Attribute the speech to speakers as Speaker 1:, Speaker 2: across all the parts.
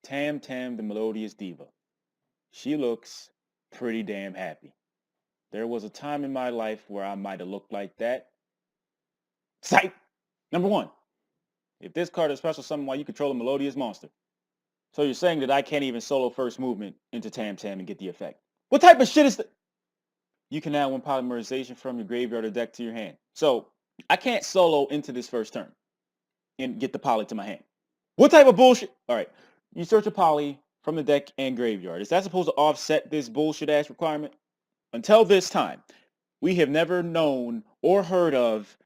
Speaker 1: Tamtam the Melodious Diva. She looks pretty damn happy. There was a time in my life where I might have looked like that. Sight! Number one, if this card is special summon while you control a melodious monster. So you're saying that I can't even solo first movement into Tamtam and get the effect. What type of shit is that? You can add one polymerization from your graveyard or deck to your hand. So I can't solo into this first turn and get the poly to my hand. What type of bullshit? All right. You search a poly from the deck and graveyard. Is that supposed to offset this bullshit ass requirement? Until this time, we have never known or heard of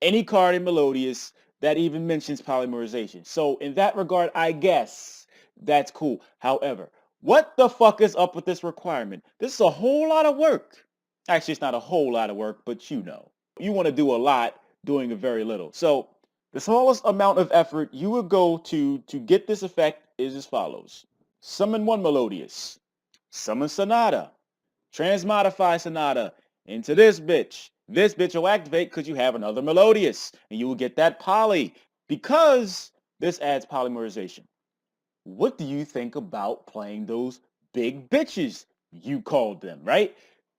Speaker 1: any card in Melodious that even mentions polymerization. So in that regard, I guess that's cool. However, what the fuck is up with this requirement? This is a whole lot of work. Actually, it's not a whole lot of work, but you know. You want to do a lot doing a very little. So the smallest amount of effort you would go to get this effect is as follows. Summon one Melodious. Summon Sonata. Transmodify Sonata into this bitch. This bitch will activate because you have another Melodious. And you will get that poly because this adds polymerization. What do you think about playing those big bitches? You called them, right?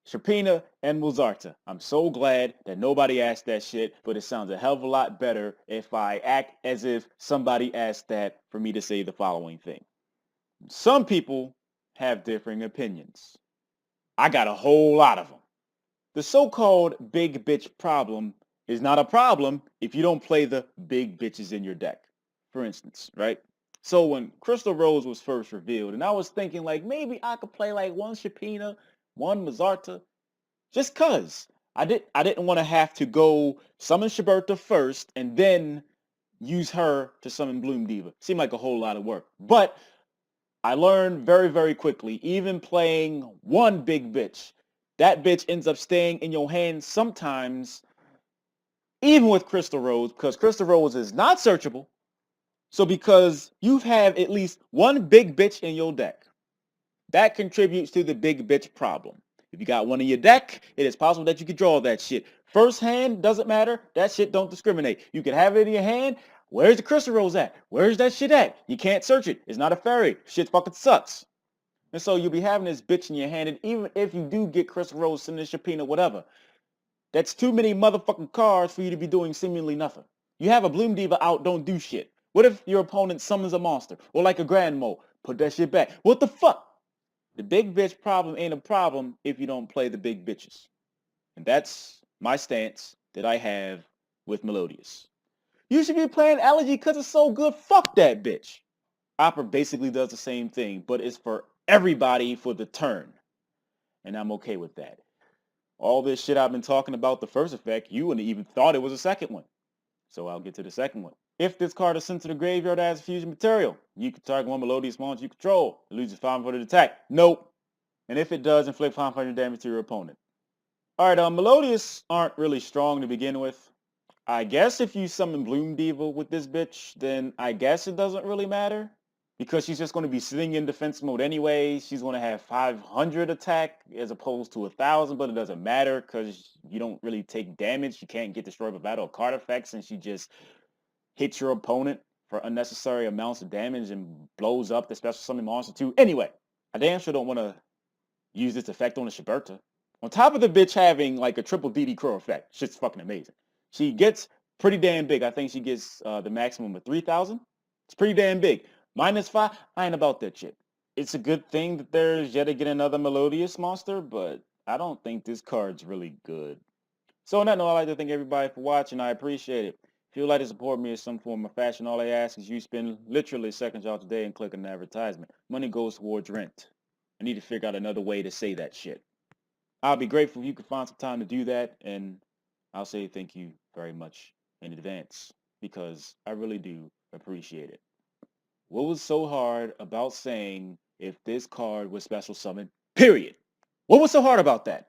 Speaker 1: Sharpina and Muzarta. I'm so glad that nobody asked that shit, but it sounds a hell of a lot better if I act as if somebody asked that for me to say the following thing. Some people have differing opinions. I got a whole lot of them. The so-called big bitch problem is not a problem if you don't play the big bitches in your deck. For instance, right? So when Crystal Rose was first revealed, and I was thinking like maybe I could play like one Shapina, one Mazarta, just cause. I didn't want to have to go summon Shaberta first and then use her to summon Bloom Diva. Seemed like a whole lot of work. But I learned very, very quickly, even playing one big bitch, that bitch ends up staying in your hand sometimes, even with Crystal Rose, because Crystal Rose is not searchable. So because you have at least one big bitch in your deck, that contributes to the big bitch problem. If you got one in your deck, it is possible that you could draw that shit. First hand, doesn't matter. That shit don't discriminate. You can have it in your hand. Where's the Crystal Rose at? Where's that shit at? You can't search it. It's not a fairy. Shit fucking sucks. And so you'll be having this bitch in your hand, and even if you do get Crystal Rose, Sinister Shapina, whatever, that's too many motherfucking cards for you to be doing seemingly nothing. You have a Bloom Diva out, don't do shit. What if your opponent summons a monster? Or like a Grand Mo, put that shit back. What the fuck? The big bitch problem ain't a problem if you don't play the big bitches. And that's my stance that I have with Melodious. You should be playing Allergy because it's so good. Fuck that bitch. Opera basically does the same thing, but it's for everybody for the turn. And I'm okay with that. All this shit I've been talking about the first effect, you wouldn't even thought it was a second one. So I'll get to the second one. If this card is sent to the graveyard as fusion material, you can target one Melodious monster you control. It loses 500 attack. Nope. And if it does, inflict 500 damage to your opponent. Alright, Melodious aren't really strong to begin with. I guess if you summon Bloom Diva with this bitch, then I guess it doesn't really matter. Because she's just going to be sitting in defense mode anyway. She's going to have 500 attack as opposed to 1,000, but it doesn't matter because you don't really take damage. You can't get destroyed by battle or card effects, and she just hits your opponent for unnecessary amounts of damage and blows up the special summon monster too. Anyway, I damn sure don't want to use this effect on a Shiberta. On top of the bitch having like a triple DD Crow effect. Shit's fucking amazing. She gets pretty damn big. I think she gets the maximum of 3,000. It's pretty damn big. -5, I ain't about that shit. It's a good thing that there's yet again another Melodious monster, but I don't think this card's really good. So on that note, I'd like to thank everybody for watching. I appreciate it. If you'd like to support me in some form or fashion, all I ask is you spend literally seconds out today and click an advertisement. Money goes towards rent. I need to figure out another way to say that shit. I'll be grateful if you could find some time to do that, and I'll say thank you very much in advance because I really do appreciate it. What was so hard about saying if this card was special summon? Period. What was so hard about that?